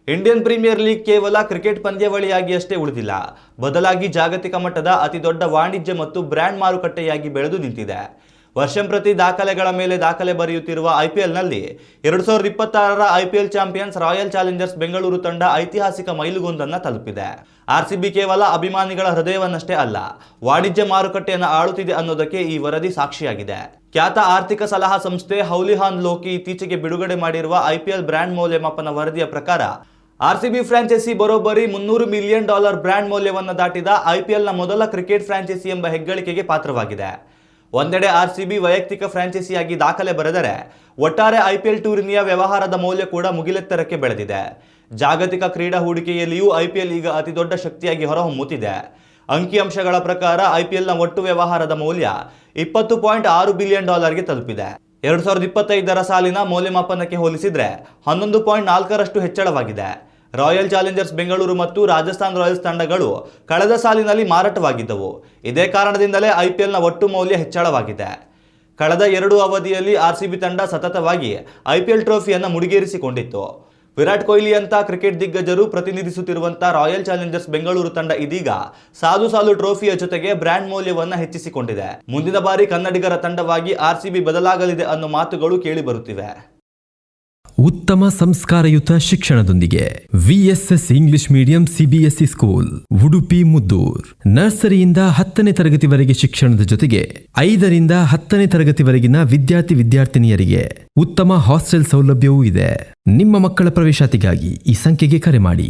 Indian premier league ಕೇವಲ cricket ಪಂದ್ಯಾವಳಿಯಾಗಿ ಅಷ್ಟೇ ಉಳಿದಿಲ್ಲ, ಬದಲಾಗಿ ಜಾಗತಿಕ ಮಟ್ಟದ ಅತಿದೊಡ್ಡ ವಾಣಿಜ್ಯ ಮತ್ತು ಬ್ರ್ಯಾಂಡ್ ಮಾರುಕಟ್ಟೆಯಾಗಿ ಬೆಳೆದು ನಿಂತಿದೆ. ವರ್ಷಂಪ್ರತಿ ದಾಖಲೆಗಳ ಮೇಲೆ ದಾಖಲೆ ಬರೆಯುತ್ತಿರುವ ಐಪಿಎಲ್ನಲ್ಲಿ 2026ರ IPL champions Royal Challengers Bengaluru ತಂಡ ಐತಿಹಾಸಿಕ ಮೈಲುಗಲ್ಲನ್ನು ತಲುಪಿದೆ. ಆರ್ಸಿಬಿ ಕೇವಲ ಅಭಿಮಾನಿಗಳ ಹೃದಯವನ್ನಷ್ಟೇ ಅಲ್ಲ, ವಾಣಿಜ್ಯ ಮಾರುಕಟ್ಟೆಯನ್ನು ಆಳುತ್ತಿದೆ ಅನ್ನೋದಕ್ಕೆ ಈ ವರದಿ ಸಾಕ್ಷಿಯಾಗಿದೆ. ಖ್ಯಾತ ಆರ್ಥಿಕ ಸಲಹಾ ಸಂಸ್ಥೆ ಹೌಲಿಹಾನ್ ಲೋಕಿ ಇತ್ತೀಚೆಗೆ ಬಿಡುಗಡೆ ಮಾಡಿರುವ ಐಪಿಎಲ್ ಬ್ರ್ಯಾಂಡ್ ಮೌಲ್ಯಮಾಪನ ವರದಿಯ ಪ್ರಕಾರ ಆರ್ಸಿಬಿ ಫ್ರಾಂಚೈಸಿ ಬರೋಬ್ಬರಿ $300 ಮಿಲಿಯನ್ ಬ್ರ್ಯಾಂಡ್ ಮೌಲ್ಯವನ್ನು ದಾಟಿದ ಐಪಿಎಲ್ನ ಮೊದಲ ಕ್ರಿಕೆಟ್ ಫ್ರಾಂಚೈಸಿ ಎಂಬ ಹೆಗ್ಗಳಿಕೆಗೆ ಪಾತ್ರವಾಗಿದೆ. ಒಂದೆಡೆ ಆರ್ಸಿಬಿ ವೈಯಕ್ತಿಕ ಫ್ರಾಂಚೈಸಿಯಾಗಿ ದಾಖಲೆ ಬರೆದರೆ, ಒಟ್ಟಾರೆ ಐಪಿಎಲ್ ಟೂರ್ನಿಯ ವ್ಯವಹಾರದ ಮೌಲ್ಯ ಕೂಡ ಮುಗಿಲೆತ್ತರಕ್ಕೆ ಬೆಳೆದಿದೆ. ಜಾಗತಿಕ ಕ್ರೀಡಾ ಹೂಡಿಕೆಯಲ್ಲಿಯೂ ಐಪಿಎಲ್ ಈಗ ಅತಿದೊಡ್ಡ ಶಕ್ತಿಯಾಗಿ ಹೊರಹೊಮ್ಮುತ್ತಿದೆ. ಅಂಕಿಅಂಶಗಳ ಪ್ರಕಾರ ಐಪಿಎಲ್ನ ಒಟ್ಟು ವ್ಯವಹಾರದ ಮೌಲ್ಯ $20.6 ಬಿಲಿಯನ್ ಗೆ ತಲುಪಿದೆ. 2025ರ ಸಾಲಿನ ಮೌಲ್ಯಮಾಪನಕ್ಕೆ ಹೋಲಿಸಿದರೆ 11.4ರಷ್ಟು ಹೆಚ್ಚಳವಾಗಿದೆ. ರಾಯಲ್ ಚಾಲೆಂಜರ್ಸ್ ಬೆಂಗಳೂರು ಮತ್ತು ರಾಜಸ್ಥಾನ್ ರಾಯಲ್ಸ್ ತಂಡಗಳು ಕಳೆದ ಸಾಲಿನಲ್ಲಿ ಮಾರಾಟವಾಗಿದ್ದವು. ಇದೇ ಕಾರಣದಿಂದಲೇ ಐಪಿಎಲ್ನ ಒಟ್ಟು ಮೌಲ್ಯ ಹೆಚ್ಚಳವಾಗಿದೆ. ಕಳೆದ 2 ಅವಧಿಯಲ್ಲಿ ಆರ್ಸಿಬಿ ತಂಡ ಸತತವಾಗಿ ಐಪಿಎಲ್ ಟ್ರೋಫಿಯನ್ನು ಮುಡಿಗೇರಿಸಿಕೊಂಡಿತ್ತು. ವಿರಾಟ್ ಕೊಹ್ಲಿಯಂಥ ಕ್ರಿಕೆಟ್ ದಿಗ್ಗಜರು ಪ್ರತಿನಿಧಿಸುತ್ತಿರುವಂತಹ ರಾಯಲ್ ಚಾಲೆಂಜರ್ಸ್ ಬೆಂಗಳೂರು ತಂಡ ಇದೀಗ ಸಾಲು ಟ್ರೋಫಿಯ ಜೊತೆಗೆ ಬ್ರ್ಯಾಂಡ್ ಮೌಲ್ಯವನ್ನು ಹೆಚ್ಚಿಸಿಕೊಂಡಿದೆ. ಮುಂದಿನ ಬಾರಿ ಕನ್ನಡಿಗರ ತಂಡವಾಗಿ ಆರ್ಸಿಬಿ ಬದಲಾಗಲಿದೆ ಅನ್ನೋ ಮಾತುಗಳು ಕೇಳಿ ಬರುತ್ತಿವೆ. ಉತ್ತಮ ಸಂಸ್ಕಾರಯುತ ಶಿಕ್ಷಣದೊಂದಿಗೆ VSS English medium CBSE school Udupi Muddur. ನರ್ಸರಿಯಿಂದ 10ನೇ ತರಗತಿವರೆಗೆ ಶಿಕ್ಷಣದ ಜೊತೆಗೆ 5ರಿಂದ 10ನೇ ತರಗತಿವರೆಗಿನ ವಿದ್ಯಾರ್ಥಿನಿಯರಿಗೆ ಉತ್ತಮ ಹಾಸ್ಟೆಲ್ ಸೌಲಭ್ಯವೂ ಇದೆ. ನಿಮ್ಮ ಮಕ್ಕಳ ಪ್ರವೇಶಾತಿಗಾಗಿ ಈ ಸಂಖ್ಯೆಗೆ ಕರೆ ಮಾಡಿ.